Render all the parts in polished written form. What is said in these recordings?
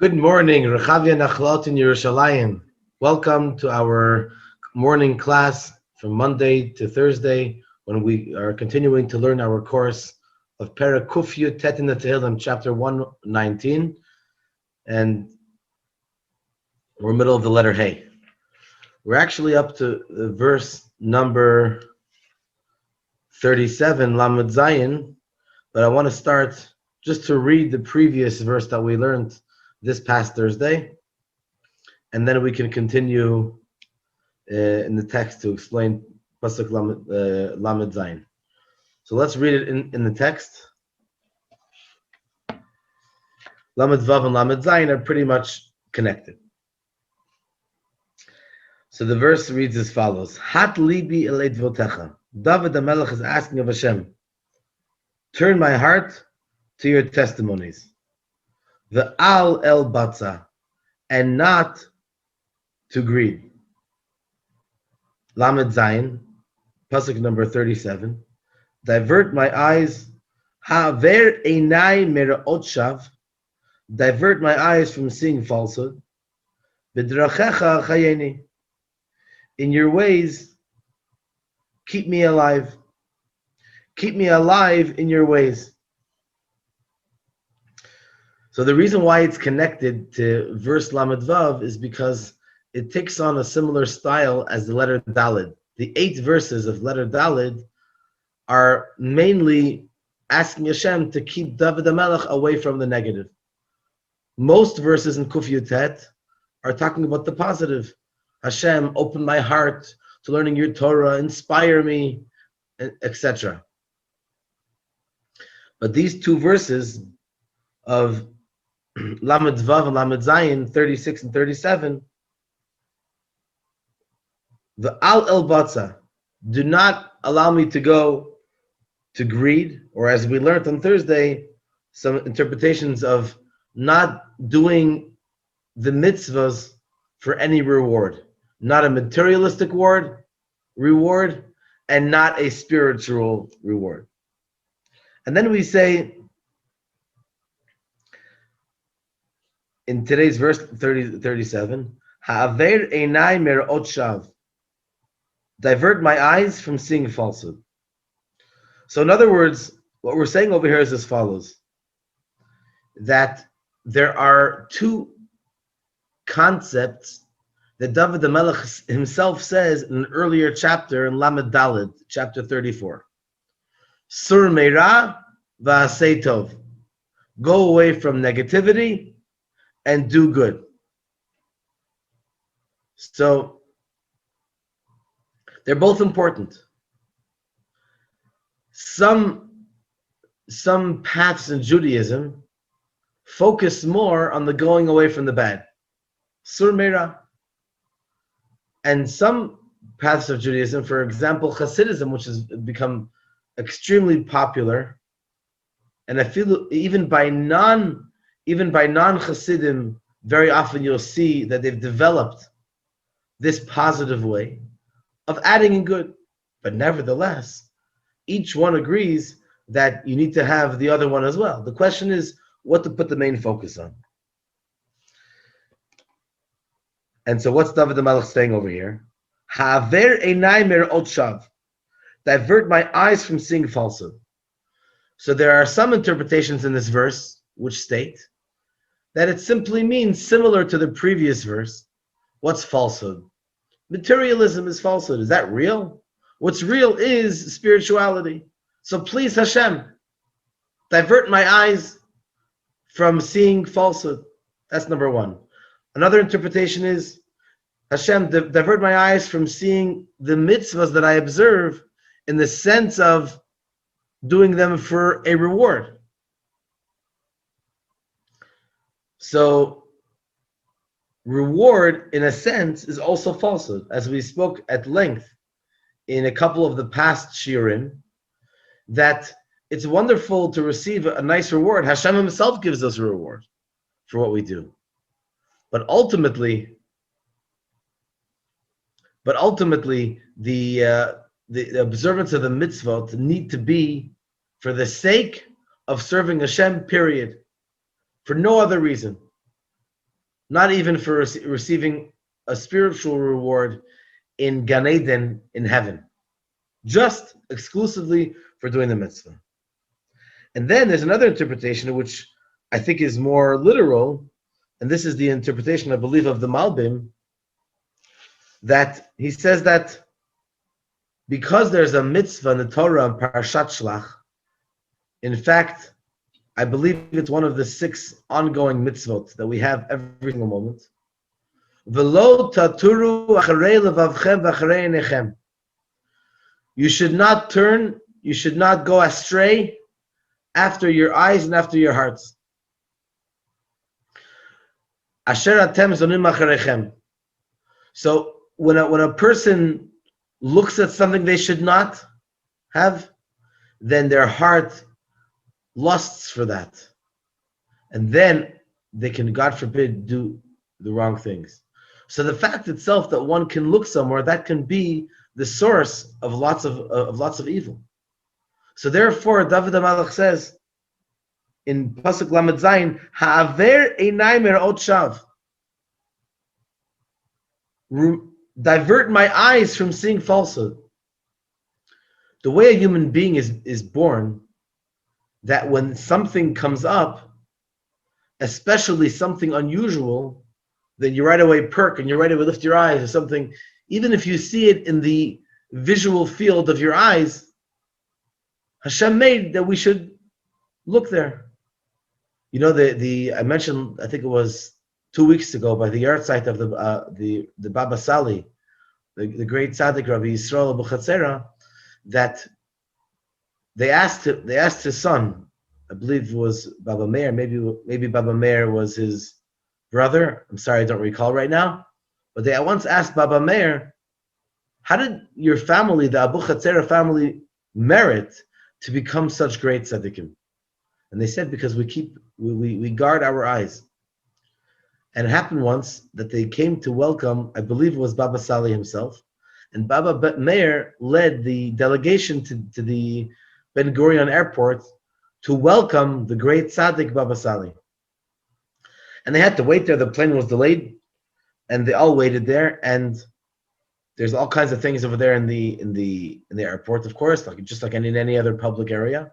Good morning, Rechavia Nachlot in Yerushalayim. Welcome to our morning class from Monday to Thursday when we are continuing to learn our course of Perek Kuf Yud Tet in the Tehillim, chapter 119, and we're middle of the letter Hey. We're actually up to verse number 37, Lamed Zayin, but I want to start just to read the previous verse that we learned this past Thursday, and then we can continue in the text to explain Pasuk Lamed Zayin. So let's read it in the text. Lamed Vav and Lamed Zayin are pretty much connected. So the verse reads as follows: Hat libi elei dvotecha. David the Melech is asking of Hashem, turn my heart to your testimonies. The al el batza, and not to greed. Lamed Zayin, pasuk number 37. Divert my eyes, haver einai mera'ot shav. Divert my eyes from seeing falsehood. B'drachecha chayeni. In your ways, keep me alive. Keep me alive in your ways. So the reason why it's connected to verse Lamed Vav is because it takes on a similar style as the letter Daled. The 8 verses of letter Daled are mainly asking Hashem to keep David HaMelech away from the negative. Most verses in Kuf Yud Tet are talking about the positive. Hashem, open my heart to learning your Torah, inspire me, etc. But these 2 verses of Lamed Vav and Lamed Zayin, 36 and 37, the Al El Batza, do not allow me to go to greed, or as we learned on Thursday, some interpretations of not doing the mitzvahs for any reward, not a materialistic reward, and not a spiritual reward. And then we say, in today's verse 37, Ha'aver einai mera'ot shav. Divert my eyes from seeing falsehood. So in other words, what we're saying over here is as follows: that there are 2 concepts that David the Melech himself says in an earlier chapter in Lamed Daled, chapter 34. Sur meira va'asei tov. Go away from negativity and do good. So they're both important. Some paths in Judaism focus more on the going away from the bad, sur meira. And some paths of Judaism, for example, Chassidism, which has become extremely popular, and I feel even by non-Chassidim, very often you'll see that they've developed this positive way of adding in good. But nevertheless, each one agrees that you need to have the other one as well. The question is what to put the main focus on. And so what's David HaMelech saying over here? Ha'aver einai mera'ot shav. Divert my eyes from seeing falsehood. So there are some interpretations in this verse which state that it simply means, similar to the previous verse, what's falsehood? Materialism is falsehood. Is that real? What's real is spirituality. So please, Hashem, divert my eyes from seeing falsehood. That's number 1. Another interpretation is, Hashem, divert my eyes from seeing the mitzvahs that I observe in the sense of doing them for a reward. So, reward, in a sense, is also falsehood. As we spoke at length in a couple of the past shiurim, that it's wonderful to receive a nice reward. Hashem himself gives us a reward for what we do. But ultimately, the observance of the mitzvot need to be for the sake of serving Hashem, period. For no other reason. not even for receiving a spiritual reward in Gan Eden in heaven, just exclusively for doing the mitzvah. And then there's another interpretation which I think is more literal, and this is the interpretation, I believe, of the Malbim, that he says that because there's a mitzvah in the Torah in Parashat Shlach, in fact, I believe it's one of the 6 ongoing mitzvot that we have every single moment. V'lo taturu acharei levavchem v'acharei einechem. You should not turn, you should not go astray after your eyes and after your hearts. Asher atem zonim acharechem. So when a person looks at something they should not have, then their heart lusts for that. And then they can, God forbid, do the wrong things. So the fact itself that one can look somewhere, that can be the source of lots of evil. So therefore, David HaMelech says in Pasuk Lamed Zayin, Ha'aver einai mer'ot shav. Divert my eyes from seeing falsehood. The way a human being is born, that when something comes up, especially something unusual, then you right away perk and you right away lift your eyes or something. Even if you see it in the visual field of your eyes, Hashem made that we should look there. You know, I mentioned, I think it was 2 weeks ago, by the yard site of the Baba Sali, the great tzaddik Rabbi Yisroel Goldberg, that they asked his son, I believe it was Baba Meir, maybe Baba Meir was his brother. I'm sorry, I don't recall right now. But they once asked Baba Meir, how did your family, the Abu Chatzera family, merit to become such great tzaddikim? And they said, because we guard our eyes. And it happened once that they came to welcome, I believe it was Baba Sali himself, and Baba Meir led the delegation to the Ben Gurion airport to welcome the great tzaddik Baba Sali. And they had to wait there. The plane was delayed, and they all waited there. And there's all kinds of things over there in the airport, of course, just like in any other public area.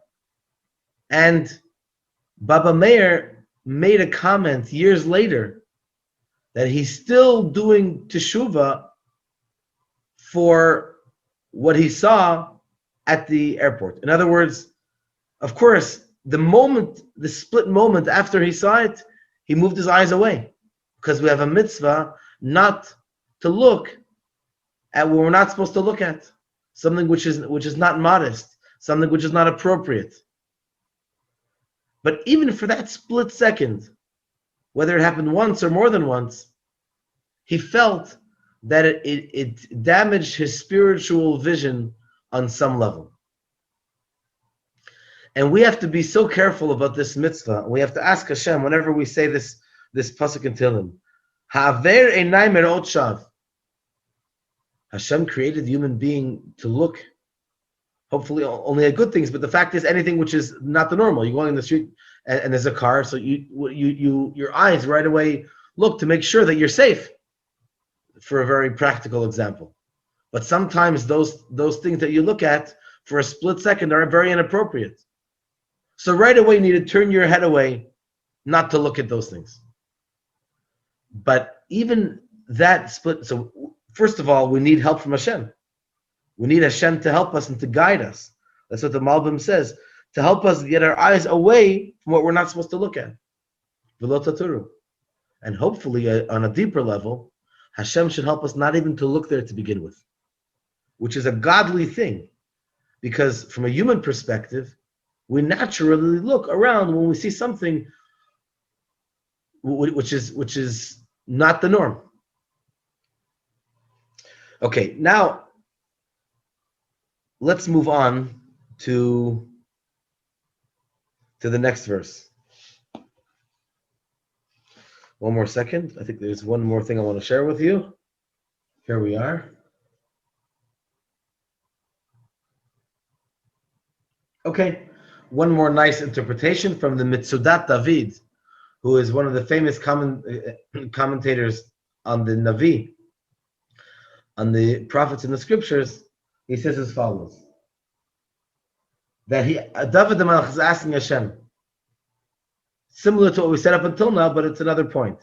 And Baba Meir made a comment years later that he's still doing teshuvah for what he saw at the airport. In other words, of course, the split moment after he saw it, he moved his eyes away, because we have a mitzvah not to look at what we're not supposed to look at, something which is not modest, something which is not appropriate. But even for that split second, whether it happened once or more than once, he felt that it damaged his spiritual vision on some level. And we have to be so careful about this mitzvah. We have to ask Hashem whenever we say this pasuk in Tehillim, Ha'aver einai mer'ot shav. Hashem created the human being to look, hopefully only at good things, but the fact is anything which is not the normal. You're going in the street and there's a car, so your eyes right away look to make sure that you're safe, for a very practical example. But sometimes those things that you look at for a split second are very inappropriate. So right away you need to turn your head away, not to look at those things. But even that split, so first of all, we need help from Hashem. We need Hashem to help us and to guide us. That's what the Malbim says, to help us get our eyes away from what we're not supposed to look at. V'lo taturu. And hopefully, on a deeper level, Hashem should help us not even to look there to begin with, which is a godly thing. Because from a human perspective, we naturally look around when we see something which is not the norm. Okay, now let's move on to the next verse. One more second. I think there's one more thing I want to share with you. Here we are. Okay, one more nice interpretation from the Mitzudat David, who is one of the famous commentators on the Navi, on the prophets in the scriptures, he says as follows: that David the Melech is asking Hashem, similar to what we said up until now, but it's another point.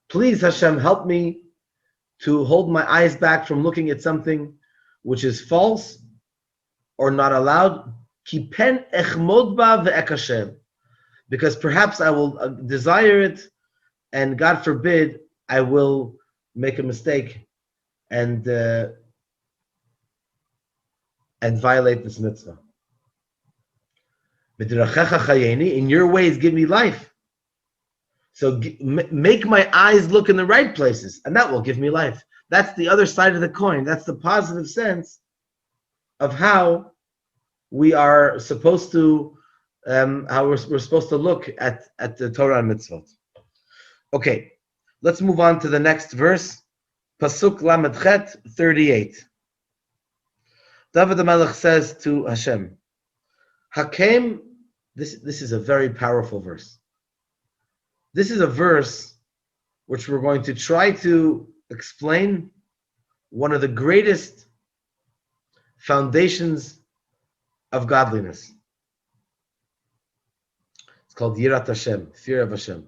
Please, Hashem, help me to hold my eyes back from looking at something which is false or not allowed. Ki pen echmod ba ve'ekasher, because perhaps I will desire it, and God forbid I will make a mistake and violate this mitzvah. In your ways, give me life. So make my eyes look in the right places, and that will give me life. That's the other side of the coin. That's the positive sense of how we are supposed to, how we're supposed to look at the Torah and mitzvot. Okay, let's move on to the next verse, Pasuk Lamed Chet 38. David the Melech says to Hashem, Hakem, this is a very powerful verse. This is a verse which we're going to try to explain one of the greatest foundations of godliness. It's called Yirat Hashem, fear of Hashem.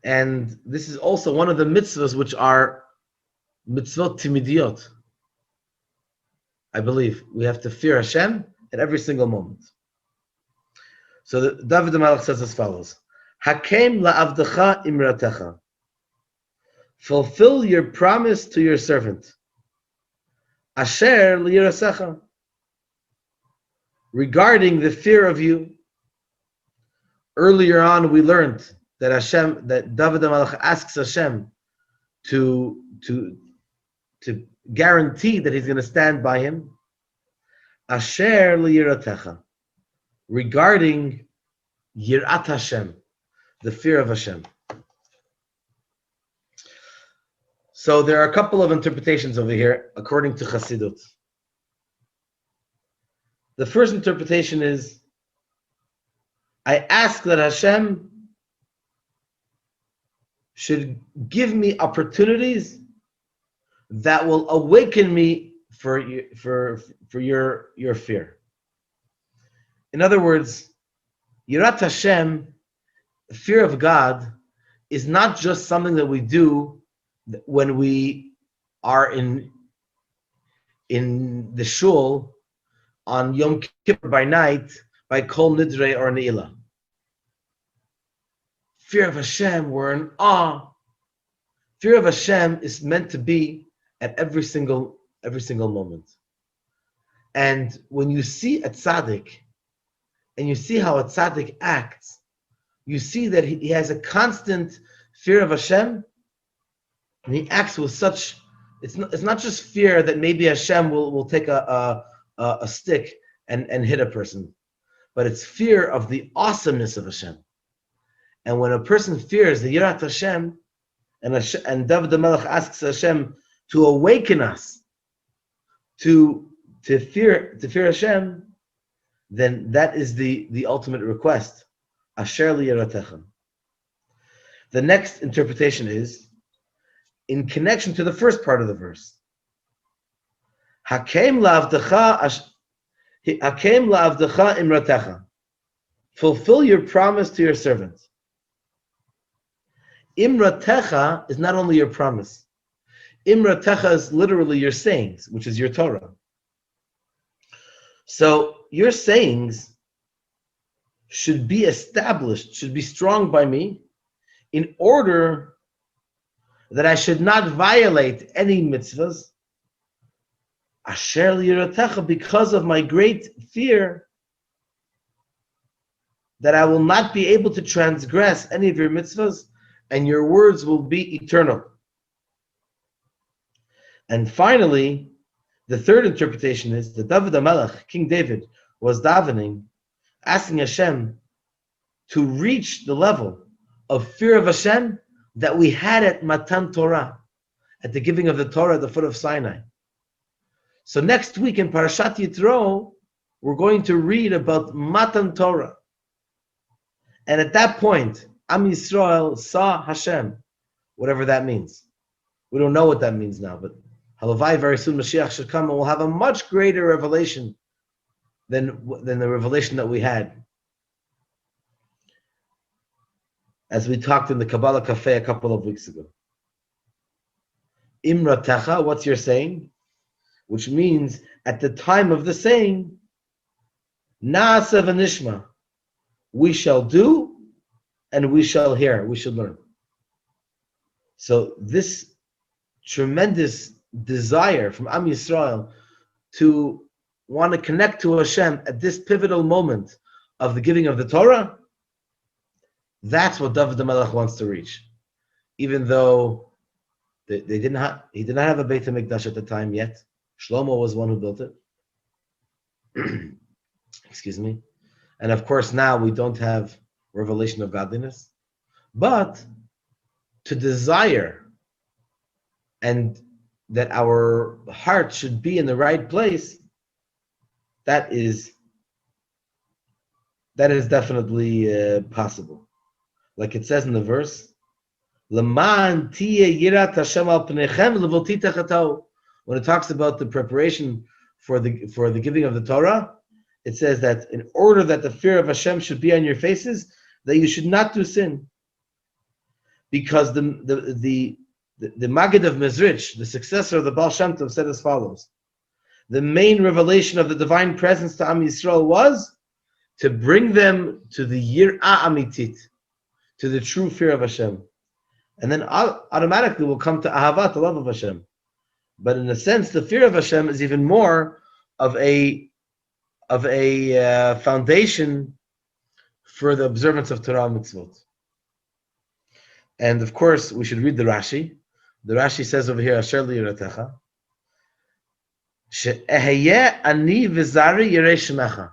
And this is also one of the mitzvahs which are mitzvot timidiyot. I believe we have to fear Hashem at every single moment. So David the Melech says as follows: Hakem la'avdecha imratecha. Fulfill your promise to your servant. Asher liyirasecha. Regarding the fear of you. Earlier on, we learned that David the Melech asks Hashem to guarantee that he's going to stand by him. Asher liyiratecha. Regarding Yirat Hashem, the fear of Hashem. So there are a couple of interpretations over here, according to Chassidut. The first interpretation is, I ask that Hashem should give me opportunities that will awaken me for your fear. In other words, Yirat Hashem, fear of God, is not just something that we do when we are in the shul on Yom Kippur by night by Kol Nidre or Ne'ilah. Fear of Hashem, we're in awe. Fear of Hashem is meant to be at every single moment. And when you see a tzaddik, and you see how a tzaddik acts, you see that he has a constant fear of Hashem, and he acts with such, it's not just fear that maybe Hashem will take a stick and hit a person, but it's fear of the awesomeness of Hashem. And when a person fears the Yirat Hashem, and David the Melech asks Hashem to awaken us to fear Hashem, then that is the ultimate request. Asher liyiratecha. The next interpretation is in connection to the first part of the verse. Hakem la'avdecha imratecha. Fulfill your promise to your servant. Imratecha is not only your promise. Imratecha is literally your sayings, which is your Torah. So your sayings should be established, should be strong by me, in order that I should not violate any mitzvahs, asher liyiratecha, because of my great fear that I will not be able to transgress any of your mitzvahs, and your words will be eternal. And finally, the third interpretation is that David HaMelech, King David, was davening, asking Hashem to reach the level of fear of Hashem that we had at Matan Torah, at the giving of the Torah at the foot of Sinai. So next week in Parashat Yitro, we're going to read about Matan Torah. And at that point, Am Yisrael saw Hashem, whatever that means. We don't know what that means now, but halavai, very soon Mashiach should come and we'll have a much greater revelation than the revelation that we had. As we talked in the Kabbalah Cafe a couple of weeks ago. Imra Techa, what's your saying? Which means at the time of the saying, Na'aseh v'nishma, we shall do and we shall hear, we should learn. So this tremendous desire from Am Yisrael to want to connect to Hashem at this pivotal moment of the giving of the Torah, that's what David the Melech wants to reach. Even though he did not have a Beit HaMikdash at the time yet. Shlomo was one who built it. Excuse me. And of course now we don't have revelation of godliness. But to desire and that our heart should be in the right place, that is definitely possible. Like it says in the verse, when it talks about the preparation for the giving of the Torah, it says that in order that the fear of Hashem should be on your faces, that you should not do sin. Because the Maggid of Mezrich, the successor of the Baal Shem Tov, said as follows: the main revelation of the divine presence to Am Yisrael was to bring them to the Yir'ah Amitit, to the true fear of Hashem. And then automatically will come to Ahavat, the love of Hashem. But in a sense, the fear of Hashem is even more of a foundation for the observance of Torah and mitzvot. And of course, we should read the Rashi. The Rashi says over here, Asher li yiratecha, she'eheyeh ani v'zari yirei shemecha.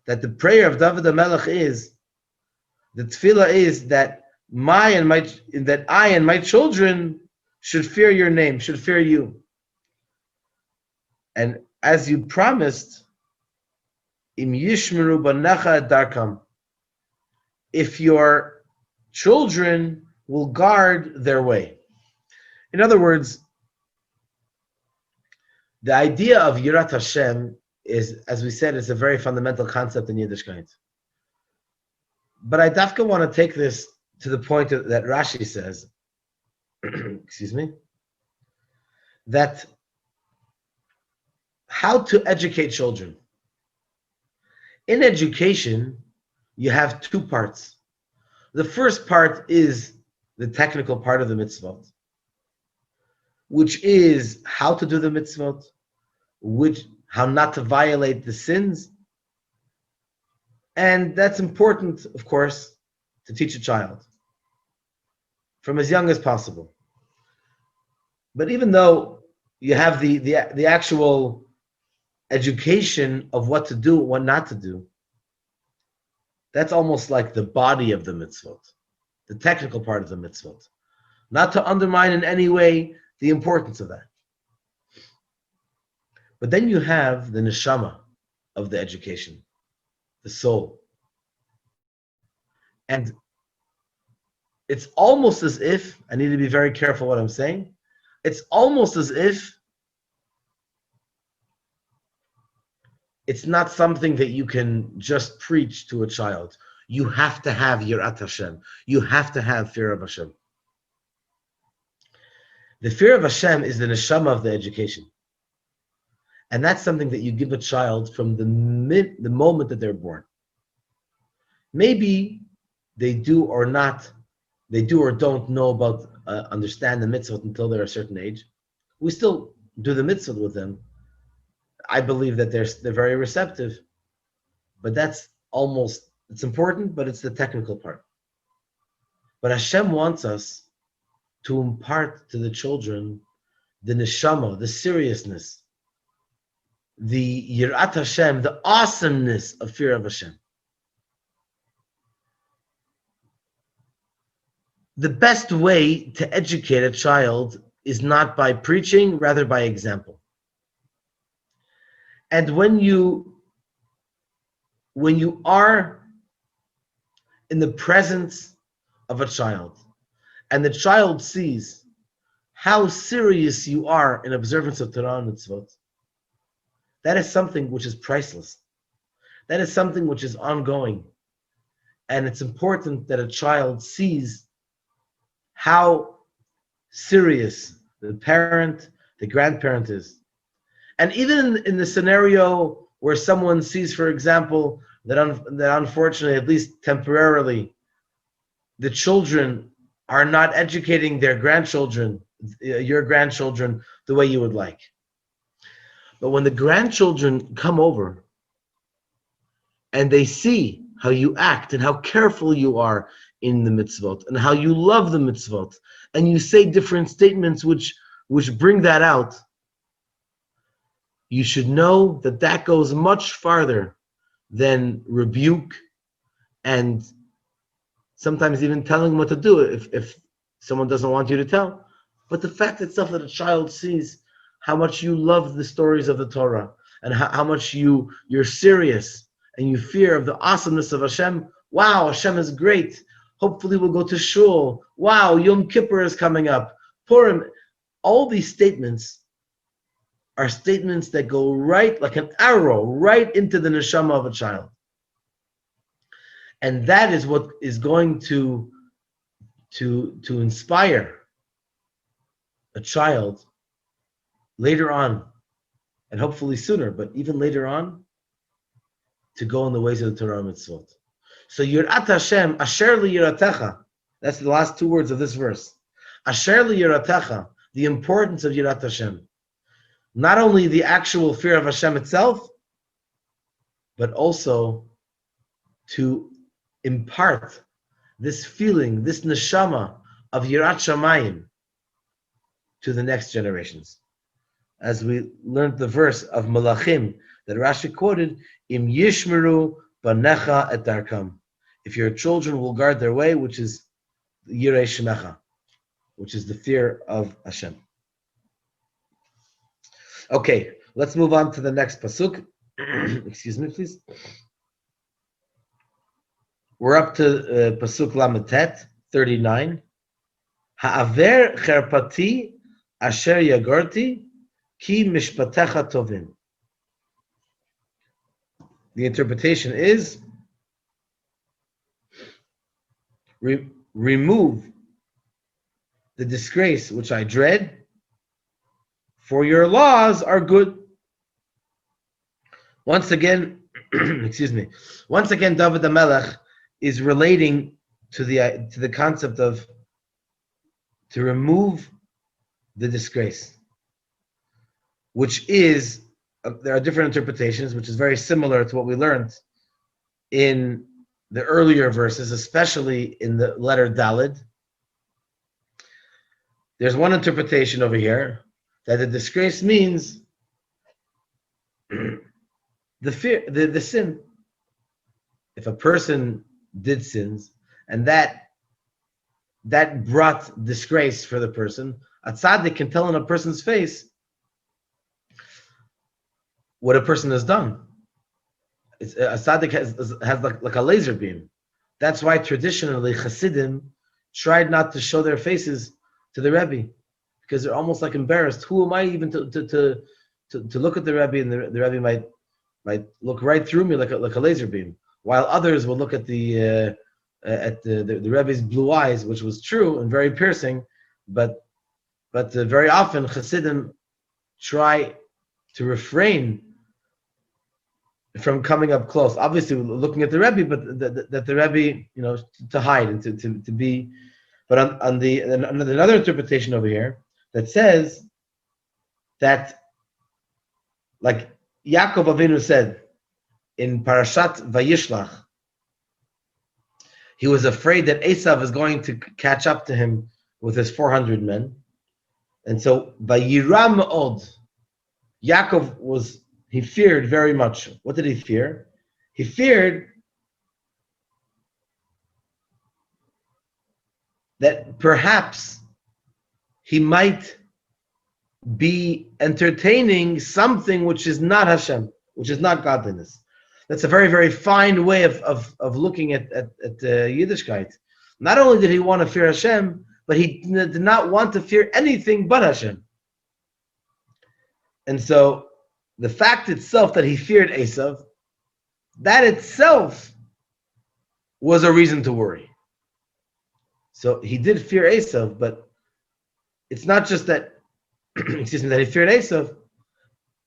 That the prayer of David HaMelech is, the tefillah is that I and my children should fear your name, should fear you. And as you promised, im yishmeru banecha darkam, if your children will guard their way. In other words, the idea of Yirat Hashem is, as we said, it's a very fundamental concept in Yiddishkeit. But I dafka want to take this to the point that Rashi says, excuse me, that how to educate children. In education, you have two parts. The first part is the technical part of the mitzvot, which is how to do the mitzvot, how not to violate the sins. And that's important, of course, to teach a child from as young as possible. But even though you have the actual education of what to do, what not to do, that's almost like the body of the mitzvot, the technical part of the mitzvot. Not to undermine in any way the importance of that. But then you have the neshama of the education, the soul. And it's almost as if, I need to be very careful what I'm saying, it's almost as if it's not something that you can just preach to a child. You have to have Yirat Hashem. You have to have fear of Hashem. The fear of Hashem is the neshama of the education. And that's something that you give a child from the moment that they're born. Maybe they do or don't know about, understand the mitzvot until they're a certain age. We still do the mitzvot with them. I believe that they're very receptive, but it's important, but it's the technical part. But Hashem wants us to impart to the children the neshama, the seriousness, the Yirat Hashem, the awesomeness of fear of Hashem. The best way to educate a child is not by preaching, rather by example. And when you are in the presence of a child, and the child sees how serious you are in observance of Torah and mitzvot, that is something which is priceless. That is something which is ongoing. And it's important that a child sees how serious the parent, the grandparent is. And even in the scenario where someone sees, for example, that unfortunately, at least temporarily, the children are not educating their grandchildren, your grandchildren, the way you would like. But when the grandchildren come over and they see how you act and how careful you are in the mitzvot and how you love the mitzvot, and you say different statements which bring that out, you should know that that goes much farther than rebuke and sometimes even telling them what to do if someone doesn't want you to tell. But the fact itself that a child sees how much you love the stories of the Torah and how much you're serious and you fear of the awesomeness of Hashem. Wow, Hashem is great. Hopefully we'll go to shul. Wow, Yom Kippur is coming up. Purim. All these statements are statements that go right like an arrow right into the neshama of a child. And that is what is going to inspire a child later on, and hopefully sooner, but even later on, to go in the ways of the Torah mitzvot. So Yirat Hashem, Asher li Yiratecha, that's the last two words of this verse. Asher li Yiratecha, the importance of Yirat Hashem. Not only the actual fear of Hashem itself, but also to impart this feeling, this neshama of Yirat Shamayim to the next generations. As we learned the verse of Malachim that Rashi quoted, Im Yishmeru Banecha et Darkam. If your children will guard their way, which is Yirei Shemecha, which is the fear of Hashem. Okay, let's move on to the next pasuk. Excuse me, please. We're up to pasuk Lametet 39. Ha'aver cherpati asher yagorti ki mishpatecha tovim. The interpretation is remove the disgrace which I dread, for your laws are good. Once again, excuse me. Once again, David HaMelech is relating to the concept of to remove the disgrace, which is there are different interpretations, which is very similar to what we learned in the earlier verses, especially in the letter Daled. There's one interpretation over here that the disgrace means the fear, the sin. If a person did sins and that brought disgrace for the person, a tzaddik can tell in a person's face what a person has done. A tzaddik has like a laser beam. That's why traditionally Chassidim tried not to show their faces to the Rebbe, because they're almost like embarrassed. Who am I even to look at the Rebbe, and the Rebbe might look right through me like a laser beam, while others will look at the Rebbe's blue eyes, which was true and very piercing, but very often Chassidim try to refrain from coming up close. Obviously, looking at the Rebbe, but that the Rebbe, to hide and to be. But on another interpretation over here that says that, like Yaakov Avinu said in Parashat Vayishlach, he was afraid that Esav is going to catch up to him with his 400 men, and so Vayira Me'od, Yaakov he feared very much. What did he fear? He feared that perhaps he might be entertaining something which is not Hashem, which is not godliness. That's a very, very fine way of looking at Yiddishkeit. Not only did he want to fear Hashem, but he did not want to fear anything but Hashem. And so the fact itself that he feared Esav, that itself was a reason to worry. So he did fear Esav, but it's not just that, that he feared Esav,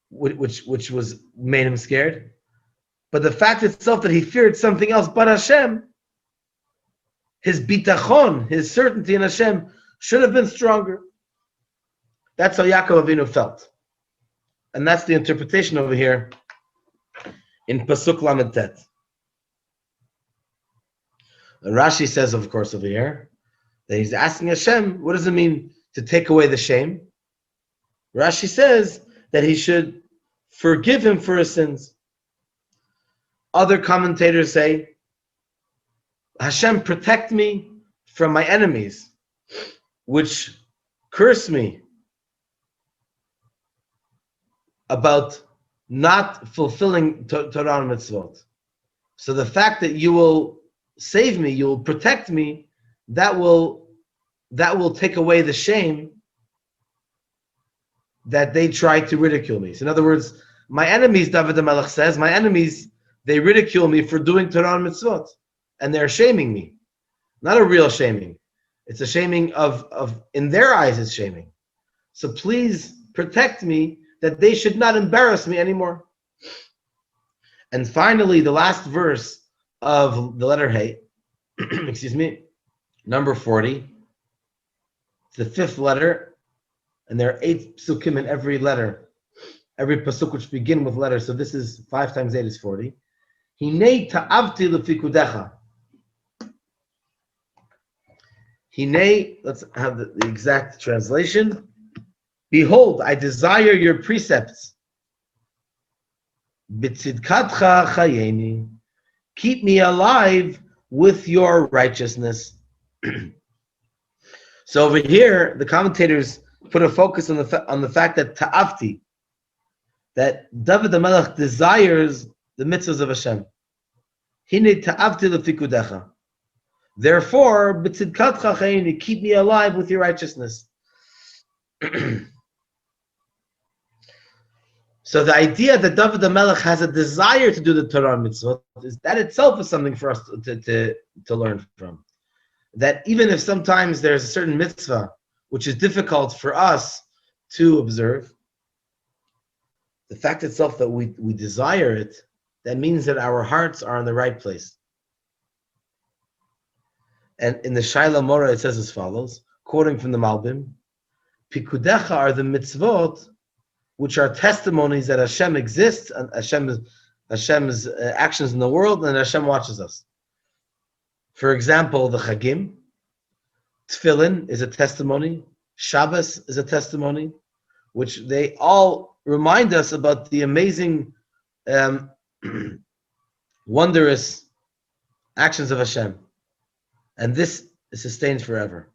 which was made him scared, but the fact itself that he feared something else but Hashem, his bitachon, his certainty in Hashem, should have been stronger. That's how Yaakov Avinu felt. And that's the interpretation over here in Pasuk Lamed Tet. Rashi says, of course, over here, that he's asking Hashem, what does it mean to take away the shame? Rashi says that he should forgive him for his sins. Other commentators say, Hashem, protect me from my enemies, which curse me about not fulfilling Torah and mitzvot. So the fact that you will save me, you will protect me, that will take away the shame that they try to ridicule me. So in other words, my enemies, David HaMelech says, my enemies, they ridicule me for doing Torah and mitzvot, and they're shaming me. Not a real shaming. It's a shaming of in their eyes it's shaming. So please protect me that they should not embarrass me anymore. And finally, the last verse of the letter Hey, number 40, it's the fifth letter, and there are 8 psukim in every letter, every pasuk which begin with letters. So this is 5 times 8 is 40. Hinei ta'avti lefikudecha. Hinei, let's have the exact translation. Behold, I desire your precepts. B'tzidkatcha chayeni. Keep me alive with your righteousness. So over here, the commentators put a focus on the fact that ta'avti, that David HaMelech desires the mitzvahs of Hashem. Hinei ta'avti lefikudecha. Therefore, b'tzidkatcha chayeni, keep me alive with your righteousness. So the idea that David HaMelech has a desire to do the Torah mitzvah, is that itself is something for us to learn from. That even if sometimes there's a certain mitzvah which is difficult for us to observe, the fact itself that we desire it, that means that our hearts are in the right place. And in the Shaila Mora it says as follows, quoting from the Malbim, Pikudecha are the mitzvot which are testimonies that Hashem exists and Hashem's actions in the world, and Hashem watches us. For example, the Chagim, Tefillin is a testimony, Shabbos is a testimony, which they all remind us about the amazing, wondrous actions of Hashem. And this is sustained forever.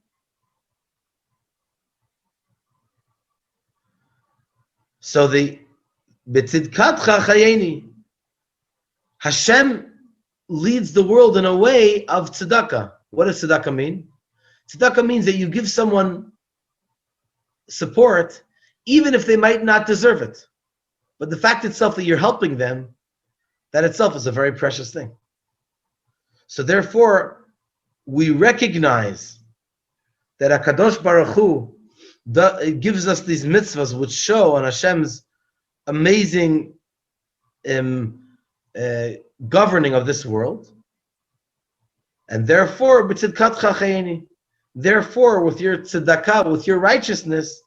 So the B'tzidkatcha chayeni, Hashem leads the world in a way of tzedakah. What does tzedakah mean? Tzedakah means that you give someone support even if they might not deserve it. But the fact itself that you're helping them, that itself is a very precious thing. So therefore, we recognize that HaKadosh Baruch Hu it gives us these mitzvahs which show on Hashem's amazing governing of this world, and therefore, b'tzidkatcha chayeni, therefore, with your tzedakah, with your righteousness,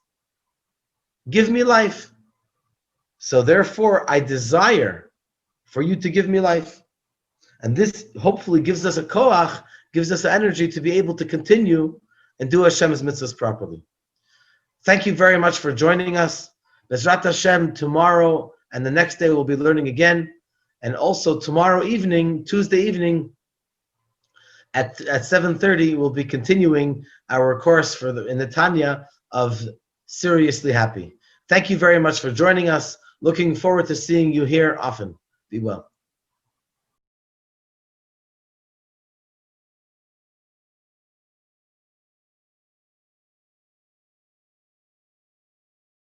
give me life. So therefore, I desire for you to give me life, and this hopefully gives us a koach, gives us energy to be able to continue and do Hashem's mitzvahs properly. Thank you very much for joining us. Bezrat Hashem, tomorrow and the next day we'll be learning again. And also tomorrow evening, Tuesday evening, at 7:30, we'll be continuing our course in the Tanya of Seriously Happy. Thank you very much for joining us. Looking forward to seeing you here often. Be well.